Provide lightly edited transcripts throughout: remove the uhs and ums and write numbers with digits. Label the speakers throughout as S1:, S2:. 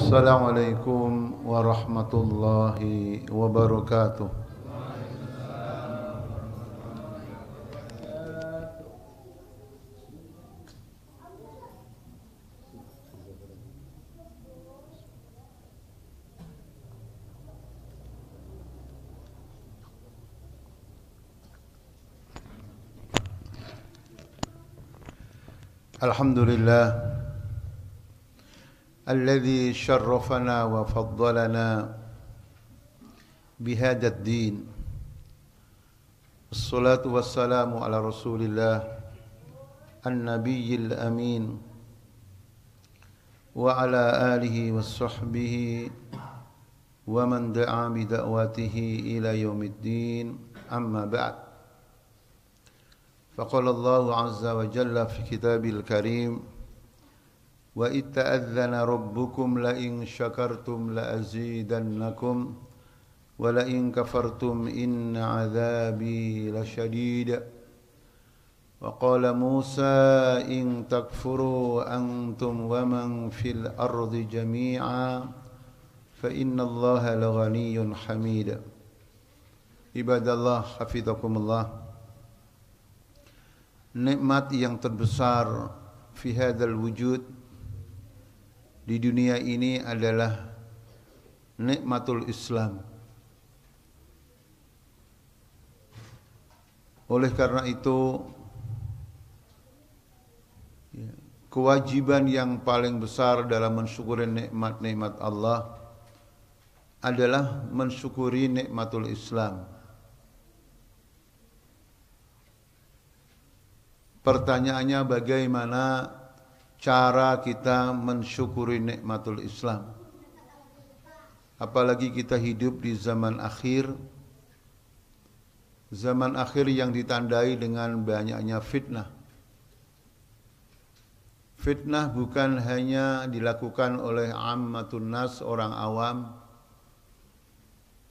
S1: Assalamualaikum warahmatullahi wabarakatuh. Alhamdulillah alladzi syarrafana wa faddalana bihadha ad-din. Assalatu wassalamu ala Rasulillah an-nabiyyil amin wa ala alihi wassahbihi wa man da'a bi da'watihi ila yaumiddin. Amma ba'd. فقال الله عز وجل في كتابه الكريم وإذ تأذن ربكم لئن شكرتم لأزيدنكم ولئن كفرتم إن عذابي لشديد وقال موسى إن تكفروا أنتم ومن في الأرض جميعا فإن الله لغني حميد. عباد الله حفظكم الله. Nikmat yang terbesar fi hadzal wujud di dunia ini adalah nikmatul Islam. Oleh karena itu kewajiban yang paling besar dalam mensyukuri nikmat-nikmat Allah adalah mensyukuri nikmatul Islam. Pertanyaannya, bagaimana cara kita mensyukuri nikmatul Islam? Apalagi kita hidup di zaman akhir. Zaman akhir yang ditandai dengan banyaknya fitnah. Fitnah bukan hanya dilakukan oleh ammatun nas, orang awam,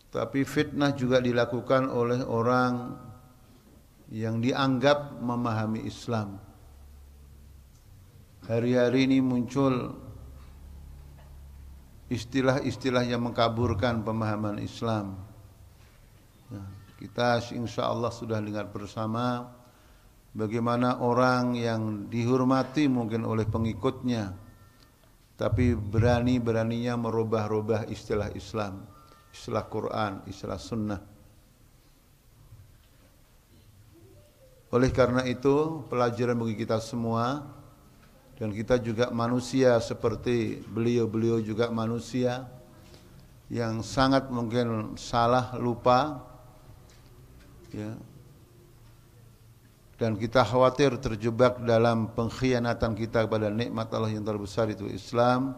S1: tapi fitnah juga dilakukan oleh orang yang dianggap memahami Islam. Hari-hari ini muncul istilah-istilah yang mengkaburkan pemahaman Islam. Kita insya Allah sudah dengar bersama bagaimana orang yang dihormati mungkin oleh pengikutnya, tapi berani-beraninya merubah-rubah istilah Islam, istilah Quran, istilah Sunnah. Oleh karena itu, pelajaran bagi kita semua, dan kita juga manusia seperti beliau-beliau juga manusia yang sangat mungkin salah, lupa, ya. Dan kita khawatir terjebak dalam pengkhianatan kita kepada nikmat Allah yang terbesar, itu Islam.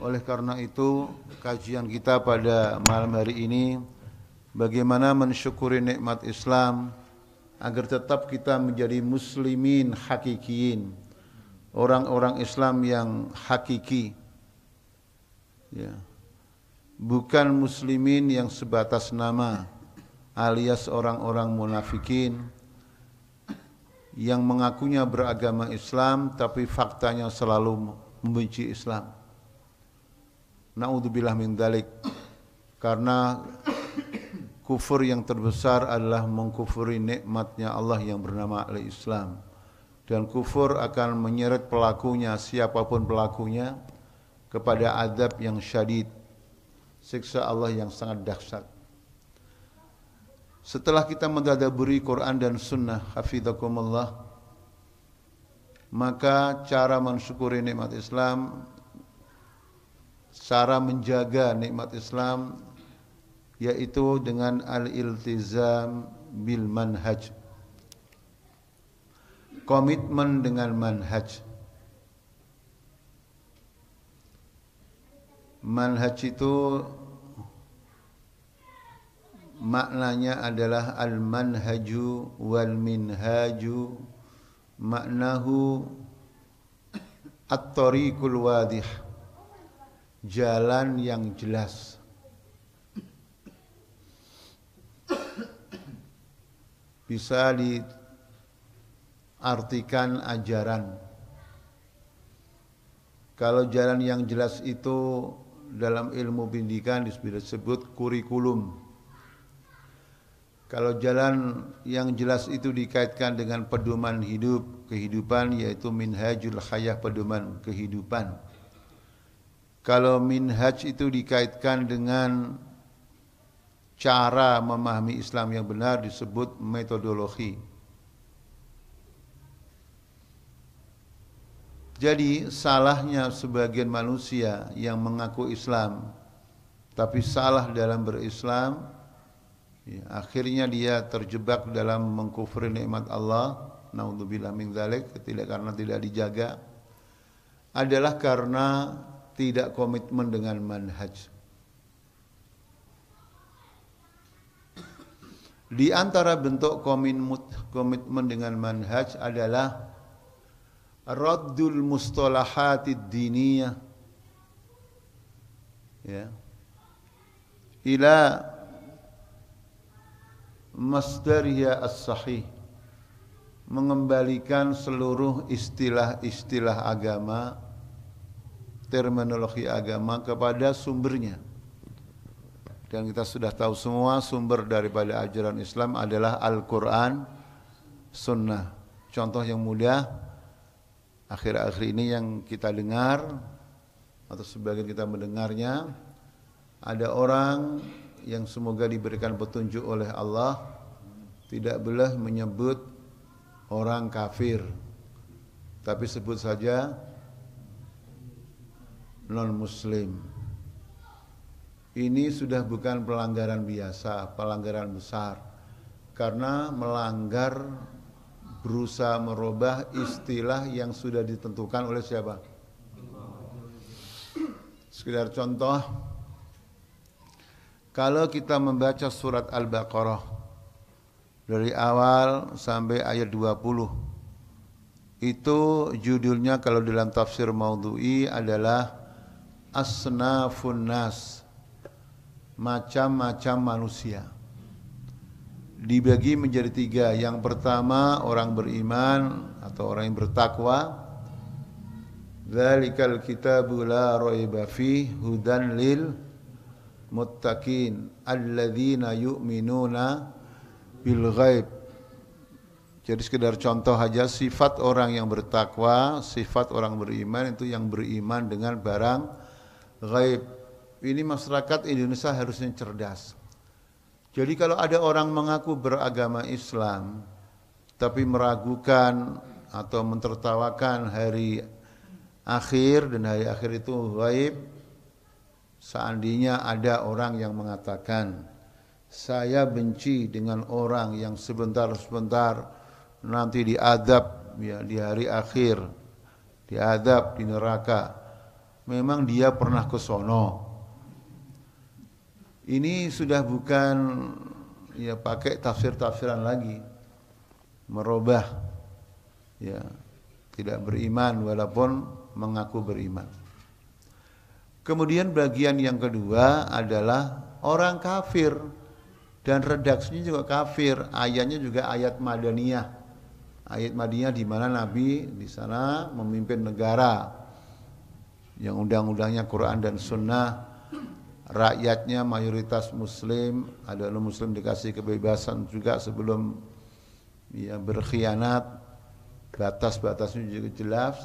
S1: Oleh karena itu, kajian kita pada malam hari ini, bagaimana mensyukuri nikmat Islam agar tetap kita menjadi muslimin hakikiin, orang-orang Islam yang hakiki, ya. Bukan muslimin yang sebatas nama, alias orang-orang munafikin yang mengakunya beragama Islam tapi faktanya selalu membenci Islam. Na'udzubillah min dzalik. Karena kufur yang terbesar adalah mengkufuri nikmatnya Allah yang bernama al-Islam. Dan kufur akan menyeret pelakunya, siapapun pelakunya, kepada azab yang syadid, siksa Allah yang sangat dahsyat. Setelah kita mentadabburi Quran dan Sunnah, hafizakumullah, maka cara mensyukuri nikmat Islam, cara menjaga nikmat Islam, yaitu dengan al-iltizam bil manhaj, komitmen dengan manhaj. Manhaj itu maknanya adalah al-manhaju wal minhaju, maknahu at-tariqul wadih, jalan yang jelas. Bisa diartikan ajaran. Kalau jalan yang jelas itu dalam ilmu pendidikan disebut kurikulum. Kalau jalan yang jelas itu dikaitkan dengan pedoman hidup, kehidupan, yaitu minhajul hayah, pedoman kehidupan. Kalau minhaj itu dikaitkan dengan cara memahami Islam yang benar disebut metodologi. Jadi salahnya sebagian manusia yang mengaku Islam tapi salah dalam berislam, ya, akhirnya dia terjebak dalam mengkufri nikmat Allah, naudzubillah min dzalik, karena tidak dijaga, adalah karena tidak komitmen dengan manhaj. Di antara bentuk komitmen dengan manhaj adalah raddul mustalahatid diniyah, ya, ila masdariha as-sahih, mengembalikan seluruh istilah-istilah agama, terminologi agama kepada sumbernya. Dan kita sudah tahu semua sumber daripada ajaran Islam adalah Al-Quran, Sunnah. Contoh yang mudah akhir-akhir ini yang kita dengar atau sebagian kita mendengarnya, ada orang yang semoga diberikan petunjuk oleh Allah tidak boleh menyebut orang kafir, tapi sebut saja non-muslim. Ini sudah bukan pelanggaran biasa, pelanggaran besar, karena melanggar, berusaha merubah istilah yang sudah ditentukan oleh siapa? Sekedar contoh, kalau kita membaca surat Al-Baqarah dari awal sampai ayat 20, itu judulnya kalau dalam tafsir maudhu'i adalah Asnafun Nas, macam-macam manusia. Dibagi menjadi 3. Yang pertama orang beriman atau orang yang bertakwa. Dzalikal kitabu la raiba fihi hudan lil muttaqin alladzina yu'minuna bil ghaib. Jadi sekedar contoh aja, sifat orang yang bertakwa, sifat orang beriman itu yang beriman dengan barang ghaib. Ini masyarakat Indonesia harusnya cerdas. Jadi kalau ada orang mengaku beragama Islam tapi meragukan atau mentertawakan hari akhir, dan hari akhir itu ghaib, seandainya ada orang yang mengatakan saya benci dengan orang yang sebentar-sebentar nanti diadab, ya, di hari akhir, diadab di neraka, memang dia pernah ke sono. Ini sudah bukan, ya, pakai tafsir-tafsiran lagi, merubah, ya, tidak beriman walaupun mengaku beriman. Kemudian bagian yang kedua adalah orang kafir, dan redaksinya juga kafir, ayatnya juga ayat Madaniyah. Ayat Madaniyah di mana Nabi di sana memimpin negara yang undang-undangnya Quran dan Sunnah, rakyatnya mayoritas Muslim, ada non-Muslim dikasih kebebasan juga sebelum, ya, berkhianat, batas-batasnya juga jelas.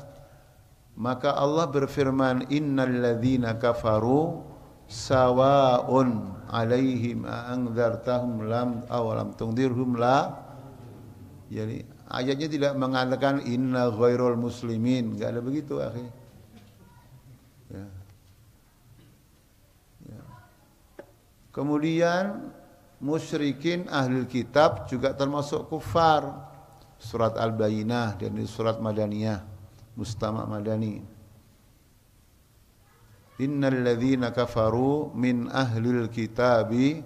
S1: Maka Allah berfirman, innal ladzina kafaru sawa'un alaihim a'andzartahum lam awalam tungdirhum la. Jadi ayatnya tidak mengatakan inna ghairul muslimin, enggak ada begitu, akhi. Ya. Ya. Kemudian musyrikin ahli kitab juga termasuk kufar. Surat Al-Bayyinah dan surat Madaniyah, Mustama' Madani. Innal ladzina kafaru min ahlil kitabi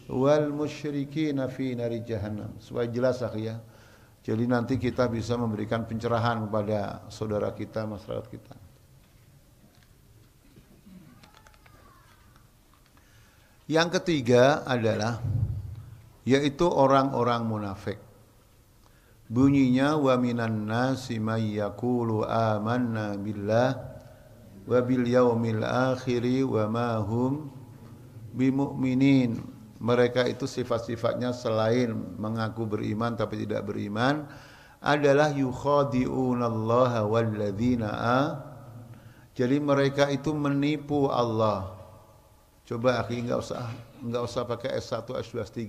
S1: wal musyrikin fi nari jahannam. Supaya jelas, ya. Jadi nanti kita bisa memberikan pencerahan kepada saudara kita, masyarakat kita. Yang ketiga adalah yaitu orang-orang munafik. Bunyinya wa minan nasi may yaqulu amanna billah wa bil yaumil akhiri wa ma hum bimu'minin. Mereka itu sifat-sifatnya selain mengaku beriman tapi tidak beriman adalah yukhadi'unallaha walladzina jadi mereka itu menipu Allah. Coba akhi, enggak usah pakai S1, S2, S3.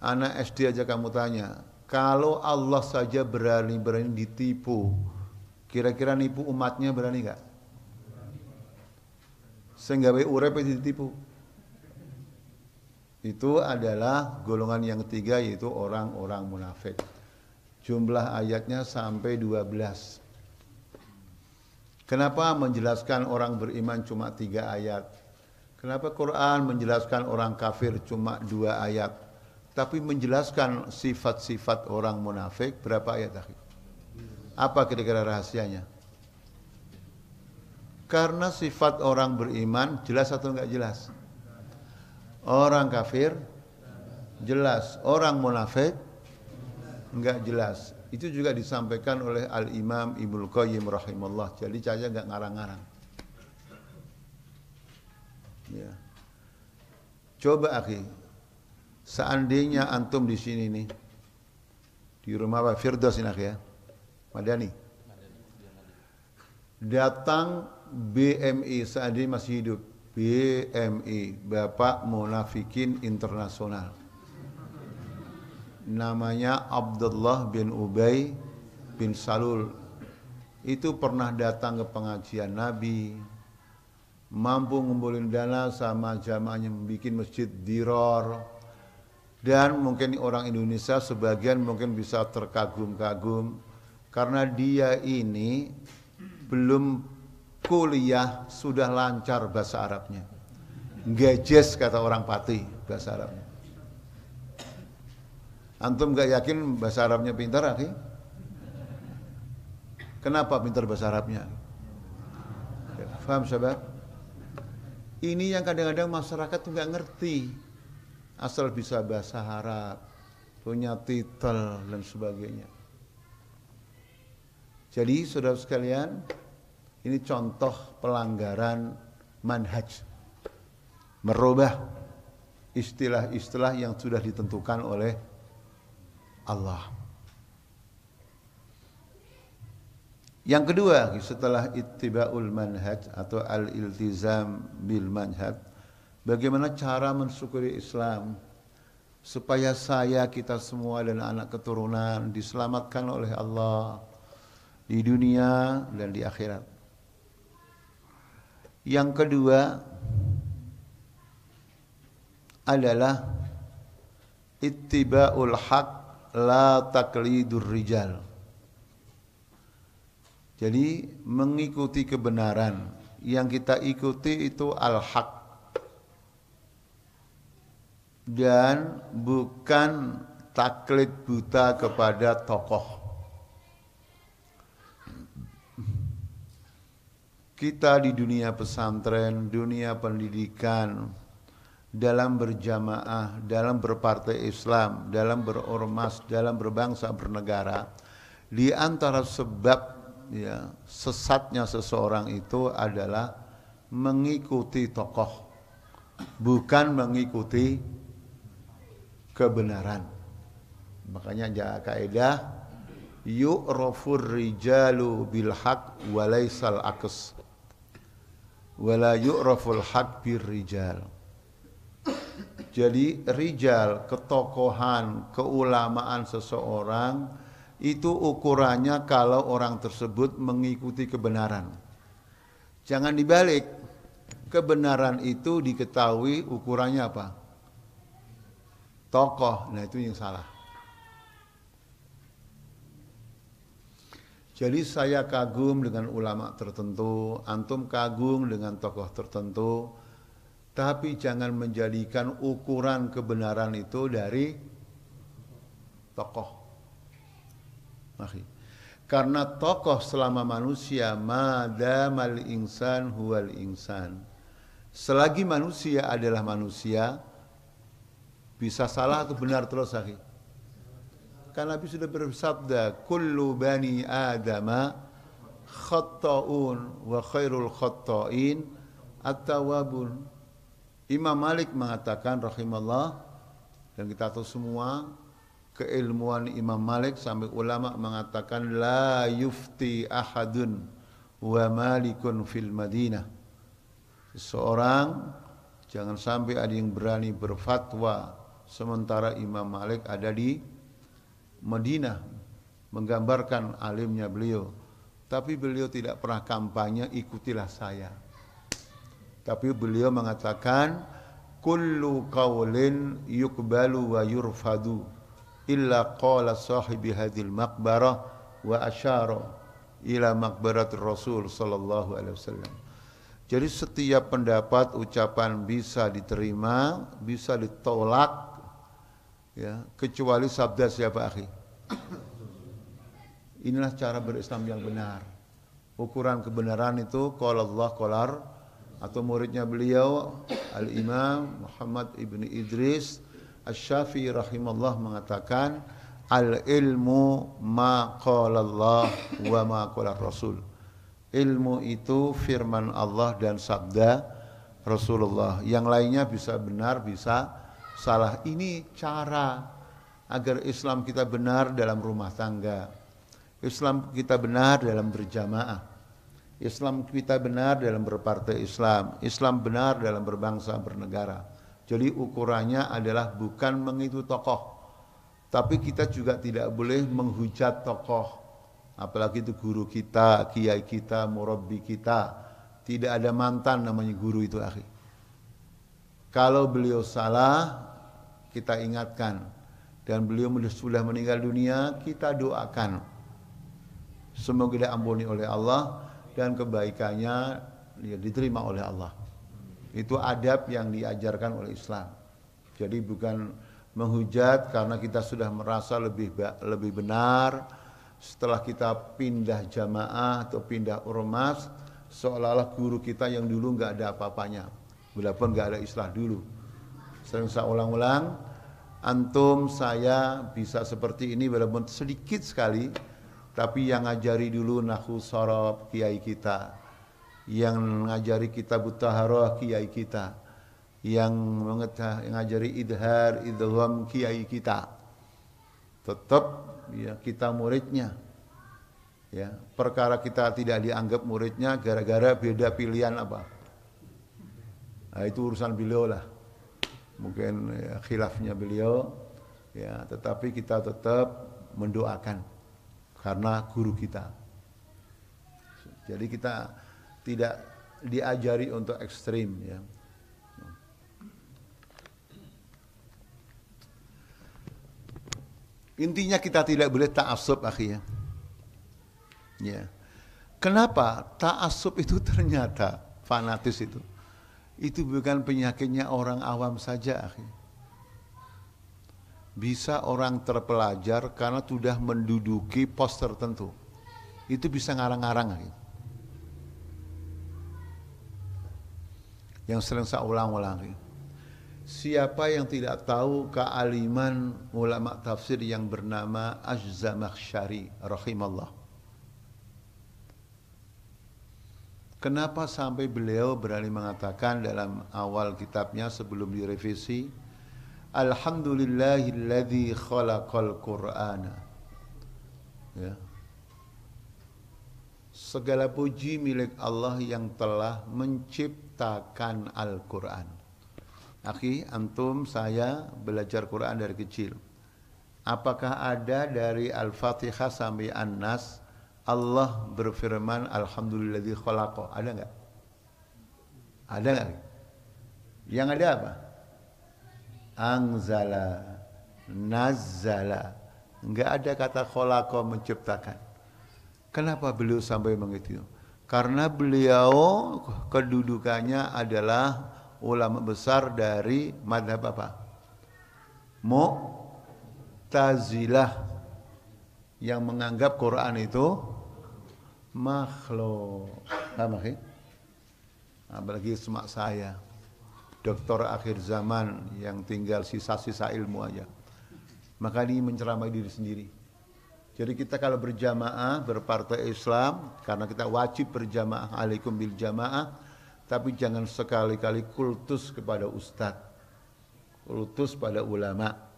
S1: Anak SD aja kamu tanya, kalau Allah saja berani ditipu, kira-kira nipu umatnya berani enggak? Sehingga urip ditipu. Itu adalah golongan yang ketiga, yaitu orang-orang munafik. Jumlah ayatnya sampai 12. Kenapa menjelaskan orang beriman cuma 3 ayat? Kenapa Quran menjelaskan orang kafir cuma 2 ayat? Tapi menjelaskan sifat-sifat orang munafik berapa ayat? Apa kira-kira rahasianya? Karena sifat orang beriman jelas atau enggak jelas? Orang kafir jelas, orang munafik enggak jelas. Itu juga disampaikan oleh Al-Imam Ibnu Qayyim rahimahullah. Jadi saya enggak ngarang-ngarang. Ya. Coba akhi, seandainya antum di sini nih, di rumah Pak Firdaus ini akhi ya, Madani, datang BMI seandainya masih hidup, BMI, Bapak Munafikin Internasional. Namanya Abdullah bin Ubay bin Salul. Itu pernah datang ke pengajian Nabi, mampu ngumpulin dana sama jamaahnya bikin masjid Diror. Dan mungkin orang Indonesia sebagian mungkin bisa terkagum-kagum karena dia ini belum kuliah sudah lancar bahasa Arabnya. Gajes kata orang Pati bahasa Arabnya. Antum gak yakin bahasa Arabnya pintar, akhi? Kenapa pintar bahasa Arabnya? Faham sahabat? Ini yang kadang-kadang masyarakat tuh gak ngerti. Asal bisa bahasa Arab, punya titel dan sebagainya. Jadi saudara sekalian, ini contoh pelanggaran manhaj. Merubah istilah-istilah yang sudah ditentukan oleh Allah. Yang kedua, setelah ittiba'ul manhaj atau al-iltizam bil manhaj, bagaimana cara mensyukuri Islam supaya kita semua dan anak keturunan diselamatkan oleh Allah di dunia dan di akhirat. Yang kedua adalah ittiba'ul haq la taqlidur rijal. Jadi mengikuti kebenaran, yang kita ikuti itu al-haq dan bukan taklid buta kepada tokoh. Kita di dunia pesantren, dunia pendidikan, dalam berjamaah, dalam berpartai Islam, dalam berormas, dalam berbangsa, bernegara, di antara sebab ya sesatnya seseorang itu adalah mengikuti tokoh, bukan mengikuti kebenaran. Makanya jaga kaidah yu'rafur rijalu bil haq wa laysal aqs wala yu'raful haq bir rijal. Jadi rijal, ketokohan, keulamaan seseorang itu ukurannya kalau orang tersebut mengikuti kebenaran. Jangan dibalik. Kebenaran itu diketahui ukurannya apa? Tokoh. Nah itu yang salah. Jadi saya kagum dengan ulama tertentu, antum kagum dengan tokoh tertentu, tapi jangan menjadikan ukuran kebenaran itu dari tokoh. Karena tokoh selama manusia, madamal insan huwal insan. Selagi manusia adalah manusia, bisa salah atau benar terus, akhi. Karena Nabi sudah bersabda, kullu bani adama khatta'un wa khairul khatta'in at-tawwabun. Imam Malik mengatakan rahimallah, dan kita tahu semua keilmuan Imam Malik sampai ulama mengatakan la yufti ahadun wa malikun fil Madinah. Seseorang jangan sampai ada yang berani berfatwa sementara Imam Malik ada di Madinah, menggambarkan alimnya beliau. Tapi beliau tidak pernah kampanye ikutilah saya. Tapi beliau mengatakan kullu qawlin yuqbalu wa yurfadu illa qala sahibi hadhil maqbarah wa asyara ila maqbarat Rasul sallallahu alaihi wasallam. Jadi setiap pendapat ucapan bisa diterima, bisa ditolak, ya, kecuali sabda siapa akhi? Inilah cara berislam yang benar. Ukuran kebenaran itu qala Allah qalar, atau muridnya beliau Al-Imam Muhammad ibn Idris Asy-Syafi'i rahimahullah mengatakan al-ilmu ma qala Allah wa ma qala Rasul. Ilmu itu firman Allah dan sabda Rasulullah. Yang lainnya bisa benar, bisa salah. Ini cara agar Islam kita benar dalam rumah tangga. Islam kita benar dalam berjamaah. Islam kita benar dalam berpartai Islam. Islam benar dalam berbangsa, bernegara. Jadi ukurannya adalah bukan mengikuti tokoh. Tapi kita juga tidak boleh menghujat tokoh. Apalagi itu guru kita, kiai kita, murabbi kita. Tidak ada mantan namanya guru itu akhi. Kalau beliau salah, kita ingatkan. Dan beliau sudah meninggal dunia, kita doakan. Semoga diampuni oleh Allah dan kebaikannya ya, diterima oleh Allah. Itu adab yang diajarkan oleh Islam. Jadi bukan menghujat karena kita sudah merasa lebih benar. Setelah kita pindah jamaah atau pindah ormas, seolah-olah guru kita yang dulu nggak ada apa-apanya. Walaupun nggak ada islah dulu. Sering saya ulang-ulang, antum saya bisa seperti ini walaupun sedikit sekali. Tapi yang ngajari dulu nahwu sharaf kiai kita, yang ngajari kitab taharah kiai kita, yang ngajari idhar idgham kiai kita, tetap ya kita muridnya. Ya, perkara kita tidak dianggap muridnya gara-gara beda pilihan apa. Nah, itu urusan beliau lah. Mungkin ya, khilafnya beliau, ya, tetapi kita tetap mendoakan. Karena guru kita. Jadi kita tidak diajari untuk ekstrim ya. Intinya kita tidak boleh ta'assub akhi ya. Ya. Kenapa? Ta'assub itu ternyata fanatis itu. Itu bukan penyakitnya orang awam saja akhi. Bisa orang terpelajar karena sudah menduduki pos tertentu. Itu bisa ngarang-ngarang. Yang sering saya ulang-ulang. Siapa yang tidak tahu kealiman ulama tafsir yang bernama Az-Zamakhsyari rahimallah. Kenapa sampai beliau berani mengatakan dalam awal kitabnya sebelum direvisi, Alhamdulillahilladzi khalaqal Qur'ana. Ya. Segala puji milik Allah yang telah menciptakan Al-Qur'an. Akhi, antum saya belajar Quran dari kecil. Apakah ada dari Al-Fatihah sampai An-Nas Allah berfirman Alhamdulillahilladzi khalaqa? Ada enggak? Ada enggak? Yang ada apa? Anzala, nazzala. Enggak ada kata khalaqa menciptakan. Kenapa beliau sampai begitu? Karena beliau kedudukannya adalah ulama besar dari madhab apa? Mu'tazilah yang menganggap Quran itu makhluk. Apalagi semak saya, doktor akhir zaman yang tinggal sisa-sisa ilmu aja. Maka dia menceramai diri sendiri. Jadi kita kalau berjamaah, berpartai Islam, karena kita wajib berjamaah, alaikum bil jamaah, tapi jangan sekali-kali kultus kepada ustadz, kultus pada ulama.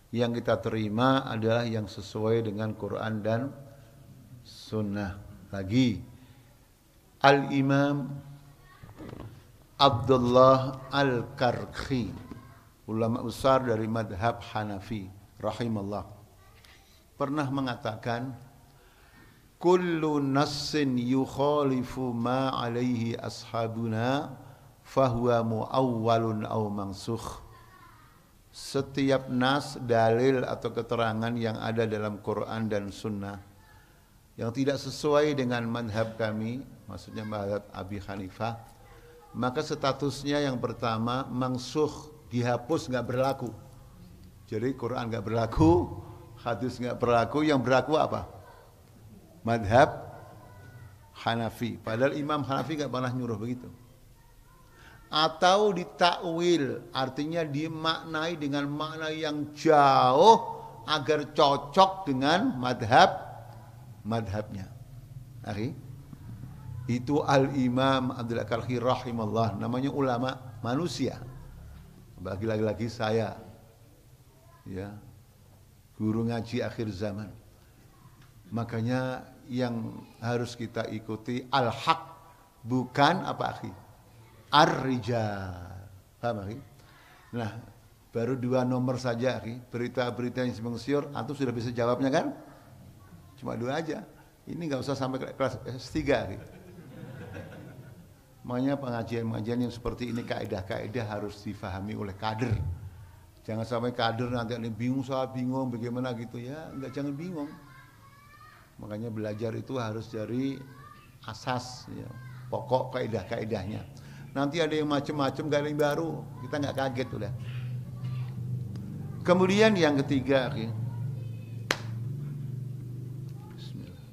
S1: Yang kita terima adalah yang sesuai dengan Quran dan Sunnah. Lagi, Al-Imam Abdullah Al-Karkhi, ulama besar dari madhab Hanafi, rahimallah, pernah mengatakan, kullu nassin yukhalifu ma alaihi ashabuna fahuwa muawwalun aw mansukh. Setiap nas, dalil atau keterangan yang ada dalam Quran dan Sunnah yang tidak sesuai dengan madhab kami, maksudnya madhab Abi Hanifah, maka statusnya yang pertama mansukh, dihapus, nggak berlaku. Jadi Quran nggak berlaku, hadis nggak berlaku, yang berlaku apa? Madhab Hanafi. Padahal Imam Hanafi nggak pernah nyuruh begitu. Atau ditakwil, artinya dimaknai dengan makna yang jauh agar cocok dengan madhabnya. Itu Al-Imam Abdul Karkhi rahimallah, namanya ulama manusia. Bagi lagi-lagi saya, ya, guru ngaji akhir zaman. Makanya yang harus kita ikuti al-haq, bukan apa akhi? Ar-rijal. Paham akhi? Nah, baru 2 nomor saja akhi, berita-berita yang simpang siur, antum sudah bisa jawabnya kan? Cuma 2 aja. Ini enggak usah sampai kelas S3 akhi. Makanya pengajian-pengajian yang seperti ini, kaidah-kaidah harus difahami oleh kader. Jangan sampai kader nanti ada bingung, saya bingung bagaimana gitu ya, enggak, jangan bingung. Makanya belajar itu harus dari asas, ya, pokok kaidah-kaidahnya. Nanti ada yang macam-macam, gak ada yang baru, kita nggak kaget udah. Kemudian yang ketiga, Bismillah.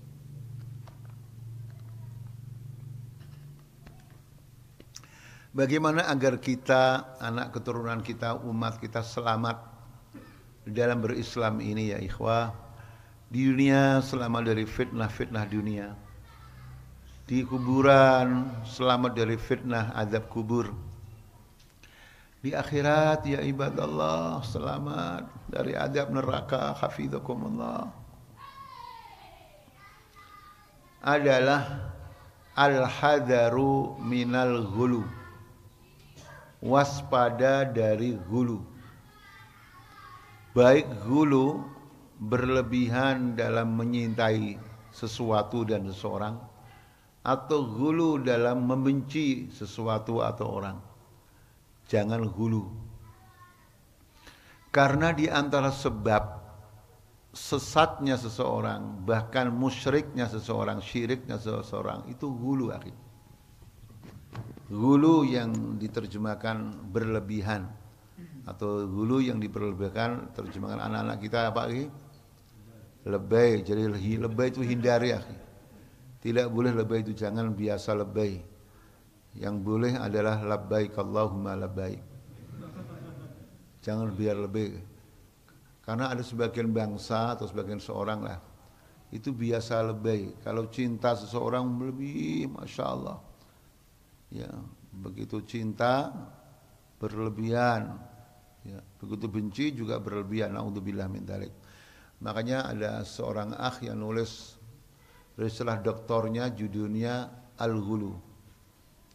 S1: Bagaimana agar kita, anak keturunan kita, umat kita selamat dalam berislam ini ya ikhwah. Di dunia selamat dari fitnah-fitnah dunia. Di kuburan selamat dari fitnah azab kubur. Di akhirat ya ibadallah selamat dari azab neraka, hafizakumullah. Adalah al-hadaru minal ghulu. Waspada dari ghulu. Baik ghulu, berlebihan dalam menyintai sesuatu dan seseorang, atau ghulu dalam membenci sesuatu atau orang. Jangan ghulu. Karena di antara sebab sesatnya seseorang, bahkan musyriknya seseorang, syiriknya seseorang, itu ghulu akhi. Ghulu yang diterjemahkan berlebihan, atau ghulu yang diperlebihkan, terjemahkan anak-anak kita apa akhi? Lebay. Jadi lebay itu hindari akhi. Tidak boleh lebay itu, jangan biasa lebay. Yang boleh adalah labbaik Allahumma labbaik. Jangan biar lebay. Karena ada sebagian bangsa atau sebagian seorang lah, itu biasa lebay. Kalau cinta seseorang lebih, Masya Allah, ya, begitu cinta berlebihan, ya, begitu benci juga berlebihan. Naudzubillah min dzalik. Makanya ada seorang akh yang nulis istilah doktornya, judulnya Al-Ghulu.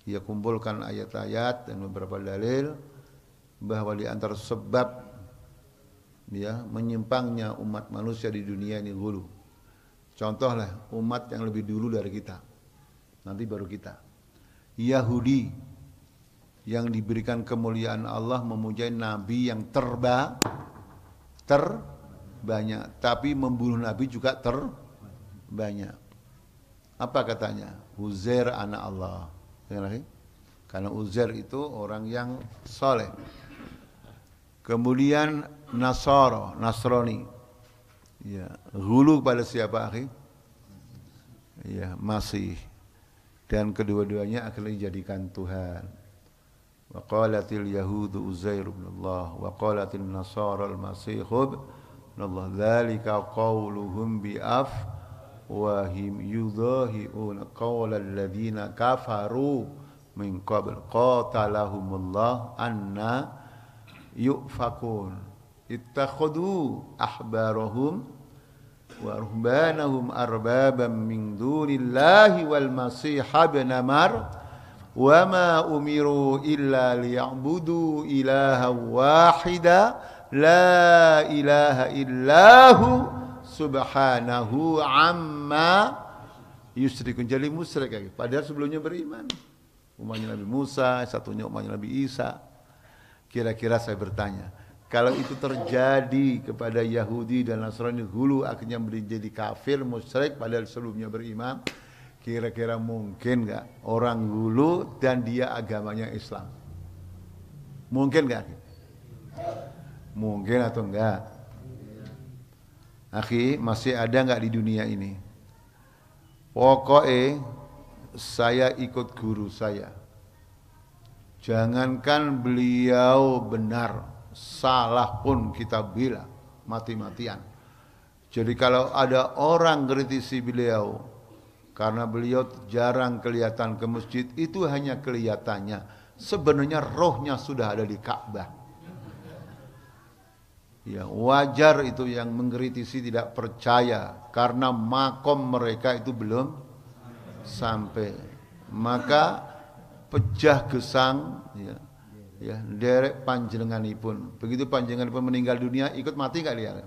S1: Ia kumpulkan ayat-ayat dan beberapa dalil bahwa di antara sebab, ya, menyimpangnya umat manusia di dunia ini ghulu. Contohlah umat yang lebih dulu dari kita, nanti baru kita. Yahudi yang diberikan kemuliaan Allah memuja nabi yang terbanyak, tapi membunuh nabi juga terbanyak. Apa katanya? Uzair anak Allah. Karena Uzair itu orang yang soleh. Kemudian Nasrani. Ya, ghulu pada siapa akhi? Ya, Masih. Dan kedua-duanya akan dijadikan Tuhan. Wa qalatil yahudu Uzair ibn Allah wa qalatil nasara al-Masih Allah dzalika qauluhum bi afwahim yudahiuna qaulal ladzina kafaru min qabl qatalahumullah anna yufakun ittakhadhu ahbarahum wa ruhbanahum arbaban min dunillahi wal masih ibn mar wa ma umiru illa liya'budu ilaha wahida la ilaha illahu subhanahu amma yusyrikun. Jadi musyrik, padahal sebelumnya beriman. Umatnya Nabi Musa, satunya umatnya Nabi Isa. Kira-kira saya bertanya, kalau itu terjadi kepada Yahudi dan Nasrani hulu akhirnya menjadi kafir, musyrik padahal sebelumnya beriman, kira-kira mungkin enggak orang hulu dan dia agamanya Islam? Mungkin enggak? Mungkin atau enggak? Akhi, masih ada enggak di dunia ini? Pokoknya saya ikut guru saya. Jangankan beliau benar, salah pun kita bela mati-matian. Jadi kalau ada orang kritisi beliau karena beliau jarang kelihatan ke masjid, itu hanya kelihatannya. Sebenarnya rohnya sudah ada di Ka'bah. Ya, wajar itu yang mengkritisi tidak percaya karena makom mereka itu belum sampai. Maka pecah gesang ya derek panjenenganipun. Begitu panjenenganipun meninggal dunia, ikut mati enggak dia?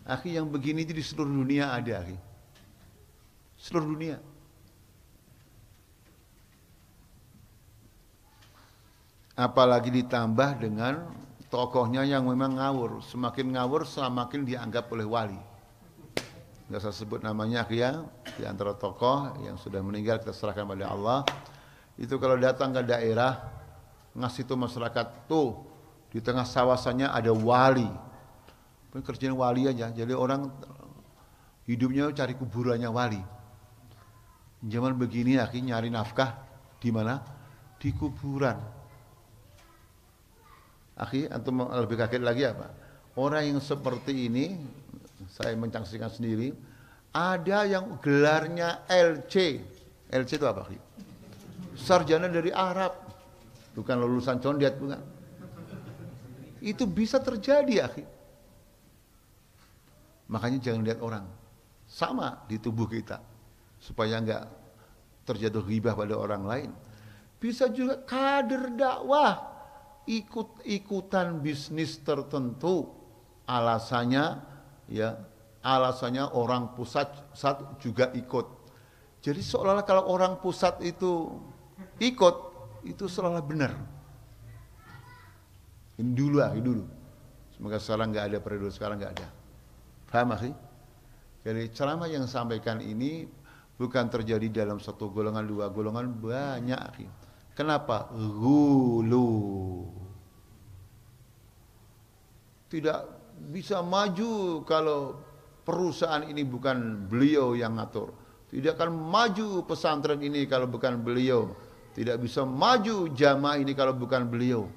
S1: Akhi, yang begini itu di seluruh dunia ada, akhi. Seluruh dunia. Apalagi ditambah dengan tokohnya yang memang ngawur. Semakin ngawur semakin dianggap oleh wali. Enggak saya sebut namanya, akhi ya. Di antara tokoh yang sudah meninggal kita serahkan pada Allah. Itu kalau datang ke daerah ngasih tuh masyarakat tuh di tengah sawasannya ada wali. Kerjaan wali aja. Jadi orang hidupnya cari kuburannya wali. Zaman begini akhi nyari nafkah di mana? Di kuburan. Akhi, antum lebih kaget lagi apa? Orang yang seperti ini saya mencaksikan sendiri, ada yang gelarnya LC. LC itu apa, akhi? Sarjana dari Arab. Bukan lulusan condet, bukan. Itu bisa terjadi, akhi. Makanya jangan lihat orang. Sama di tubuh kita. Supaya enggak terjatuh ghibah pada orang lain. Bisa juga kader dakwah. Ikut-ikutan bisnis tertentu. Alasannya orang pusat juga ikut. Jadi seolah-olah kalau orang pusat itu ikut, itu seolah-olah benar. Ini dulu. Semoga sekarang enggak ada, periode sekarang enggak ada. Paham, akhi? Jadi ceramah yang sampaikan ini bukan terjadi dalam satu golongan, dua golongan, banyak, akhi. Kenapa? Gulu. Tidak bisa maju kalau perusahaan ini bukan beliau yang ngatur. Tidak akan maju pesantren ini kalau bukan beliau. Tidak bisa maju jamaah ini kalau bukan beliau.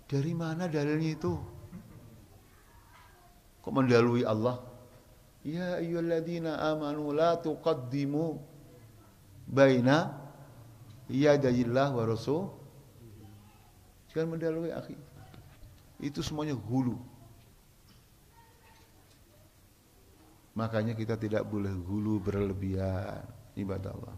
S1: Dari mana dalilnya itu? Kok mendahului Allah? Ya ayyuhalladzina amanu la tuqaddimu baina yadayillah wa rasul. Jangan mendahului, akhi. Itu semuanya hulu. Makanya kita tidak boleh hulu berlebihan ibadah Allah.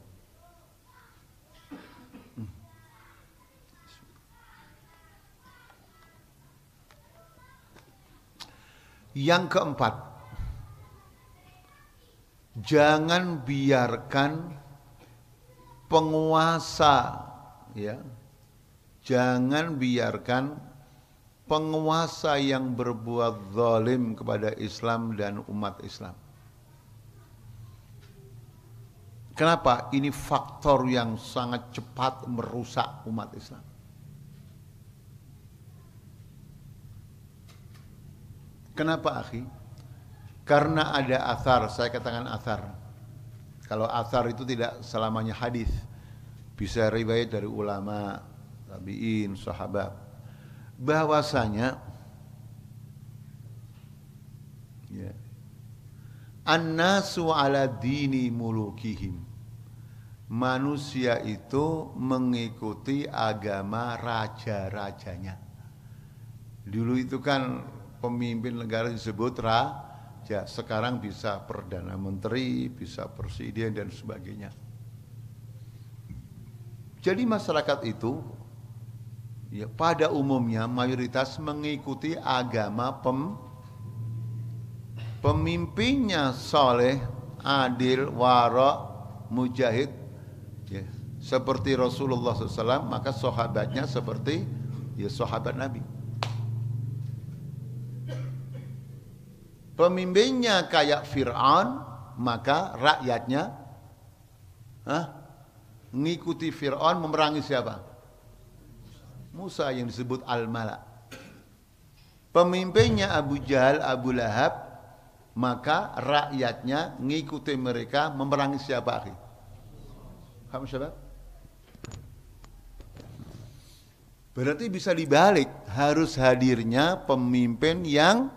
S1: Yang keempat, jangan biarkan penguasa, jangan biarkan penguasa yang berbuat zalim kepada Islam dan umat Islam. Kenapa? Ini faktor yang sangat cepat merusak umat Islam. Kenapa, akhi? Karena ada athar, saya katakan athar. Kalau athar itu tidak selamanya hadis, bisa riwayat dari ulama, tabi'in, sahabat. Bahwasanya Ya. An-nasu ala dini mulukihim. Manusia itu mengikuti agama raja-rajanya. Dulu itu kan pemimpin negara disebut raja, sekarang bisa perdana menteri, bisa presiden dan sebagainya. Jadi masyarakat itu ya, pada umumnya mayoritas mengikuti agama pemimpinnya soleh, adil, wara, mujahid. Ya, seperti Rasulullah SAW, maka sahabatnya seperti ya sahabat Nabi. Pemimpinnya kayak Fir'aun, maka rakyatnya ngikuti Fir'aun memerangi siapa? Musa yang disebut Al-Mala. Pemimpinnya Abu Jahal, Abu Lahab, maka rakyatnya ngikuti mereka memerangi siapa? Kamu siapa? Berarti bisa dibalik, harus hadirnya pemimpin yang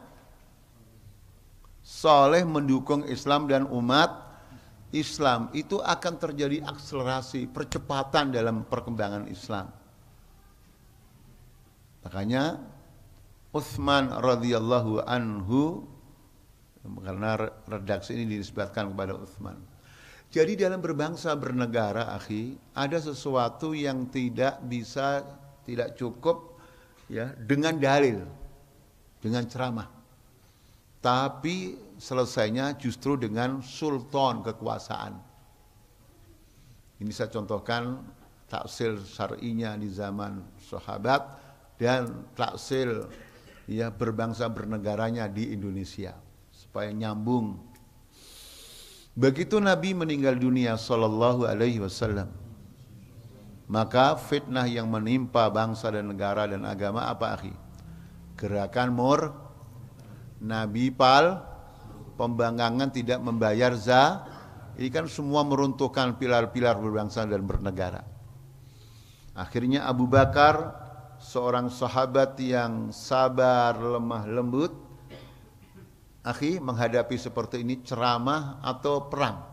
S1: soleh mendukung Islam dan umat Islam. Itu akan terjadi akselerasi, percepatan dalam perkembangan Islam. Makanya Utsman radhiyallahu anhu, karena redaksi ini dinisbatkan kepada Utsman. Jadi dalam berbangsa bernegara, akhi, ada sesuatu yang tidak cukup ya dengan dalil, dengan ceramah. Tapi selesainya justru dengan sultan kekuasaan. Ini saya contohkan taksil syar'inya di zaman sahabat dan taksil ya berbangsa bernegaranya di Indonesia supaya nyambung. Begitu Nabi meninggal dunia sallallahu alaihi wasallam, maka fitnah yang menimpa bangsa dan negara dan agama apa, akhi? Gerakan Nabi pembangkangan tidak membayar ini kan semua meruntuhkan pilar-pilar berbangsa dan bernegara. Akhirnya Abu Bakar, seorang sahabat yang sabar, lemah lembut, akhi, menghadapi seperti ini ceramah atau perang?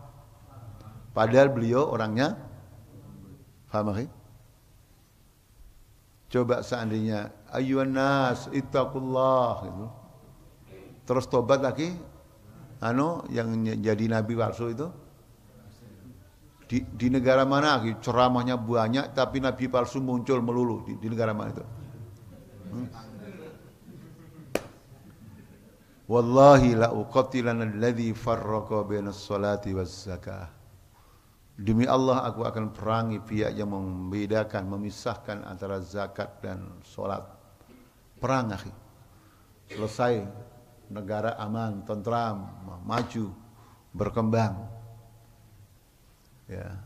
S1: Padahal beliau orangnya, paham, akhi? Coba seandainya ayyuhan nas ittaqullah gitu. Terus tobat lagi, yang jadi nabi palsu itu di negara mana, akhi? Ceramahnya banyak tapi nabi palsu muncul melulu di negara mana itu? Wallahi la uqatilanna alladhi farraqa bainas salati waz zakah. Demi Allah aku akan perangi pihak yang membedakan, memisahkan antara zakat dan salat. Perang, akhi. Selesai, negara aman, tentram, maju, berkembang. Ya.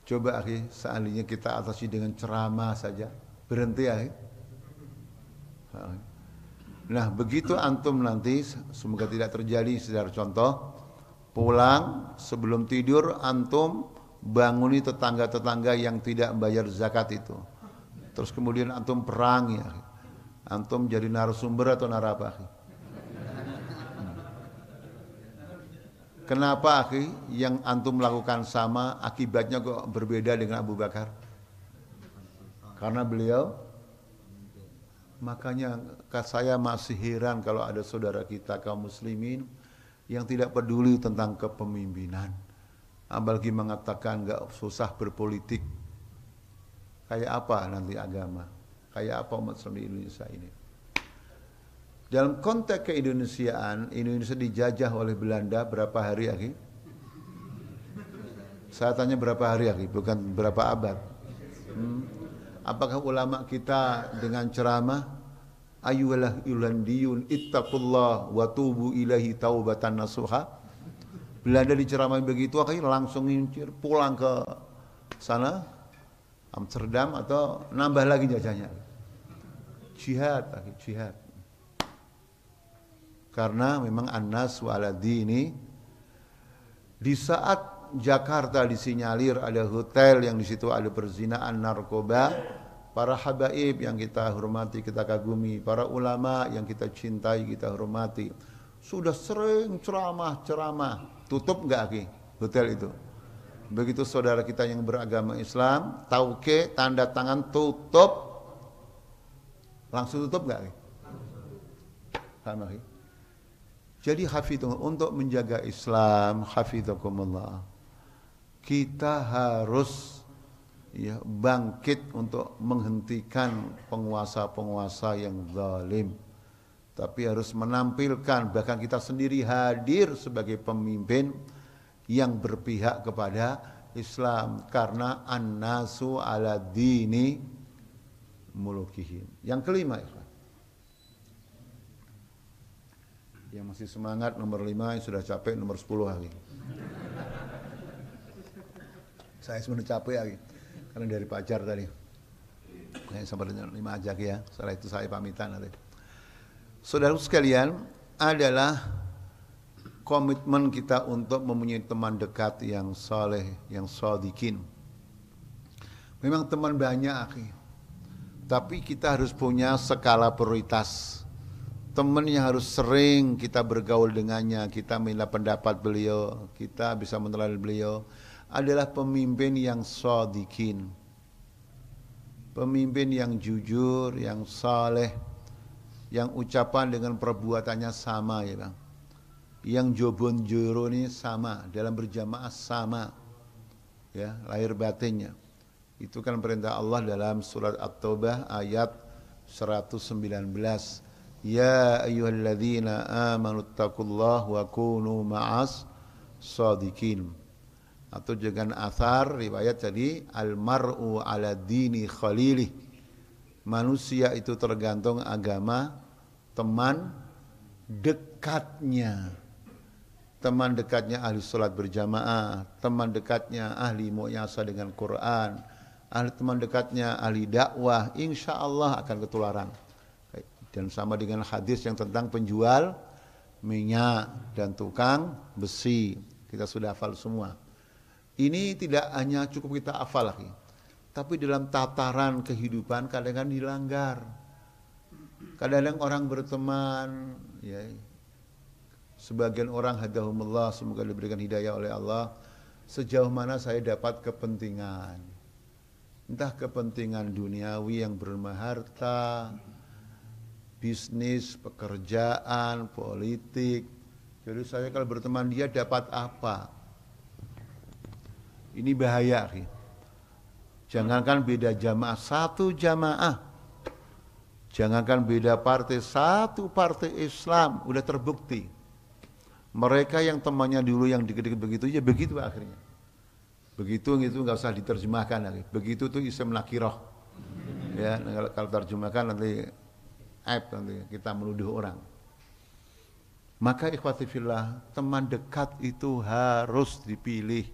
S1: Coba, akhi, seandainya kita atasi dengan ceramah saja, berhenti, akhi. Nah, begitu antum nanti, semoga tidak terjadi, saudara, contoh, pulang sebelum tidur antum banguni tetangga-tetangga yang tidak membayar zakat itu. Terus kemudian antum perangi, akhi. Antum jadi narasumber atau narapa, akhi? Kenapa, akhi, yang antum lakukan sama, akibatnya kok berbeda dengan Abu Bakar? Karena beliau. Makanya saya masih heran kalau ada saudara kita kaum muslimin yang tidak peduli tentang kepemimpinan. Apalagi mengatakan enggak susah berpolitik. Kayak apa nanti agama? Kayak apa umat Islam di Indonesia ini? Dalam konteks keindonesiaan, Indonesia dijajah oleh Belanda berapa hari, akhi? Saya tanya berapa hari, akhi, bukan berapa abad. Apakah ulama kita dengan ceramah ayyuhal yulandiyun ittaqullah wa tubu ilahi taubatan nasuha, Belanda diceramahi begitu, akhirnya langsung ngincir pulang ke sana Amsterdam atau nambah lagi jajahnya. Jihad, jihad. Karena memang an-nas wa'ala dini. Di saat Jakarta disinyalir ada hotel yang di situ ada perzinaan, narkoba, para habaib yang kita hormati, kita kagumi, para ulama yang kita cintai, kita hormati. Sudah sering ceramah, tutup enggak Ki hotel itu? Begitu saudara kita yang beragama Islam, tauke, tanda tangan tutup, langsung tutup enggak Ki? Sama Ki. Jadi hafidhullah, untuk menjaga Islam, hafidhakumullah, kita harus bangkit untuk menghentikan penguasa-penguasa yang zalim. Tapi harus menampilkan, bahkan kita sendiri hadir sebagai pemimpin yang berpihak kepada Islam. Karena an-nasu ala dini mulukihim. Yang kelima, yang masih semangat nomor 5, yang sudah capek nomor 10 lagi. Saya sebenarnya capek lagi karena dari Pajar tadi. Saya sampai dengan 5 aja ya. Setelah itu saya pamitan nanti. Saudara sekalian, adalah komitmen kita untuk mempunyai teman dekat yang saleh, yang shadiqin. Memang teman banyak, akhi. Tapi kita harus punya skala prioritas. Teman yang harus sering kita bergaul dengannya, kita minta pendapat beliau, kita bisa meneladani beliau, adalah pemimpin yang shadiqin. Pemimpin yang jujur, yang saleh, yang ucapan dengan perbuatannya sama ya Bang. Yang jobon joro ini sama, dalam berjamaah sama. Ya, lahir batinnya. Itu kan perintah Allah dalam surat At-Taubah ayat 119. Ya ayyuhalladzina amanu taqullaha wa kunu ma'as shadiqin. Atau dengan athar riwayat tadi, al-mar'u ala dini khalilih. Manusia itu tergantung agama teman dekatnya. Teman dekatnya ahli salat berjamaah, teman dekatnya ahli mu'yasa dengan Quran, teman dekatnya ahli dakwah, insya Allah akan ketularan. Dan sama dengan hadis yang tentang penjual minyak dan tukang besi. Kita sudah hafal semua. Ini tidak hanya cukup kita hafal lagi, tapi dalam tataran kehidupan kadang-kadang dilanggar. Kadang-kadang orang berteman, ya, sebagian orang hadahumullah, semoga diberikan hidayah oleh Allah, sejauh mana saya dapat kepentingan. Entah kepentingan duniawi yang berupa harta, bisnis, pekerjaan, politik. Jadi saya kalau berteman dia dapat apa? Ini bahaya. Jangankan beda jamaah, satu jamaah. Jangankan beda partai, satu partai Islam udah terbukti. Mereka yang temannya dulu yang dikit-dikit begitu, ya begitu akhirnya. Begitu gitu nggak usah diterjemahkan lagi. Begitu tuh ism nakirah. Ya, kalau terjemahkan nanti nanti kita menuduh orang. Maka ikhwati fillah, teman dekat itu harus dipilih.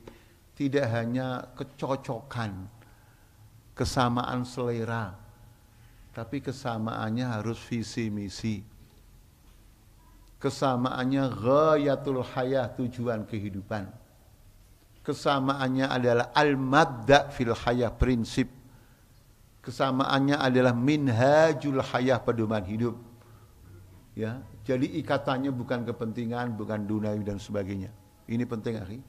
S1: Tidak hanya kecocokan, kesamaan selera, tapi kesamaannya harus visi misi. Kesamaannya ghayatul hayah, tujuan kehidupan. Kesamaannya adalah al-madda fil hayah, prinsip. Kesamaannya adalah minhajul hayah, pedoman hidup. Ya, jadi ikatannya bukan kepentingan, bukan duniawi dan sebagainya. Ini penting, akhi.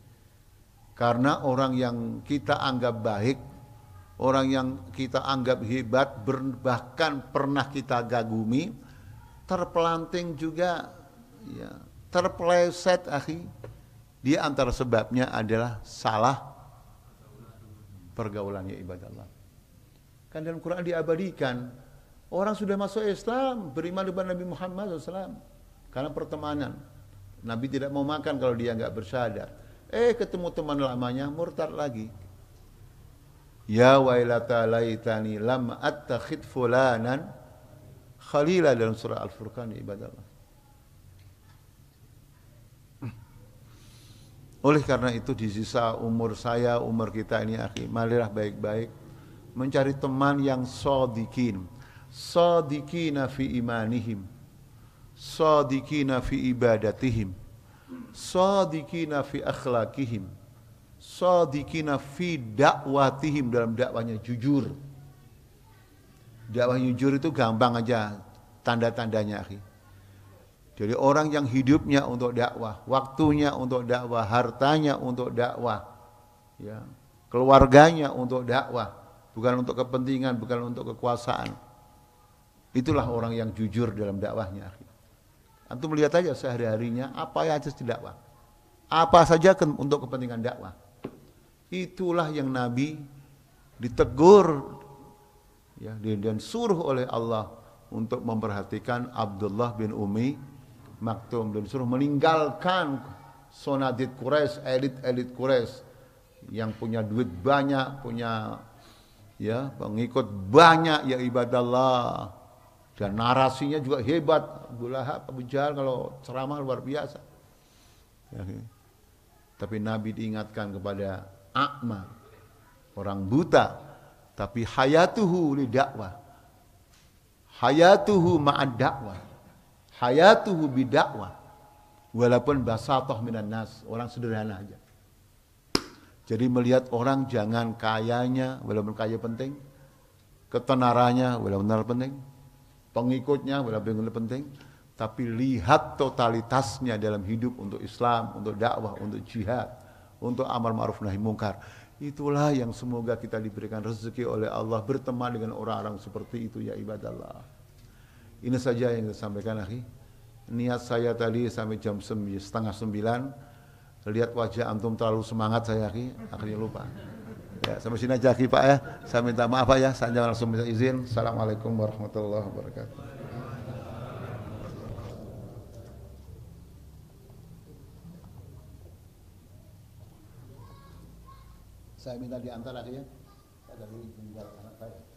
S1: Karena orang yang kita anggap baik, orang yang kita anggap hebat, bahkan pernah kita kagumi, terpelanting juga, ya, terpeleset, akhi. Di antara sebabnya adalah salah pergaulannya ibadah Allah. Kan dalam Quran diabadikan, orang sudah masuk Islam, beriman kepada Nabi Muhammad SAW. Karena pertemanan. Nabi tidak mau makan kalau dia enggak bersyahada. Ketemu teman lamanya, murtad lagi. Ya wailata laitani lam attakhid fulanan khalila, dalam surah Al-Furqan, ibadah Allah. Oleh karena itu di sisa umur saya, umur kita ini, akhi, marilah baik-baik mencari teman yang shadiqin. Shadiqina fi imanihim, shadiqina fi ibadatihim, shadiqina fi akhlaqihim, shadiqina fi dakwatihim, dalam dakwanya jujur. Dakwah jujur itu gampang aja tanda-tandanya, akhi. Jadi orang yang hidupnya untuk dakwah, waktunya untuk dakwah, hartanya untuk dakwah, ya, keluarganya untuk dakwah, bukan untuk kepentingan, bukan untuk kekuasaan. Itulah orang yang jujur dalam dakwahnya. Antum lihat aja sehari-harinya apa yang aja dakwah. Apa saja untuk kepentingan dakwah. Itulah yang Nabi ditegur, ya, dan suruh oleh Allah untuk memperhatikan Abdullah bin Umi Maktum, dan disuruh meninggalkan sonadid Quraisy, elit-elit Quraisy yang punya duit banyak, punya, ya, pengikut banyak, ya ibadallah, dan narasinya juga hebat. Abu Lahab, Abu Jahal kalau ceramah luar biasa, ya. Tapi Nabi diingatkan kepada a'ma, orang buta, tapi hayatuhu li dakwah, hayatuhu ma'ad dakwah, hayatuhu bidakwah, walaupun basatoh minan nas, orang sederhana aja. Jadi melihat orang jangan kayanya, walaupun kaya penting, ketenarannya walaupun benar penting, pengikutnya walaupun benar penting, tapi lihat totalitasnya dalam hidup untuk Islam, untuk dakwah, untuk jihad, untuk amar ma'ruf nahi mungkar. Itulah yang semoga kita diberikan rezeki oleh Allah berteman dengan orang-orang seperti itu, ya ibadallah. Ini saja yang saya sampaikan, akhi. Niat saya tadi sampai jam 8:30. Lihat wajah antum terlalu semangat saya, akhi, akhirnya lupa. Ya, sampai sini aja, akhi, Pak, ya. Saya minta maaf, Pak, ya. Saya langsung minta izin. Assalamualaikum warahmatullahi wabarakatuh. Saya minta diantar, akhi, ya. Ada ini tinggal anak saya.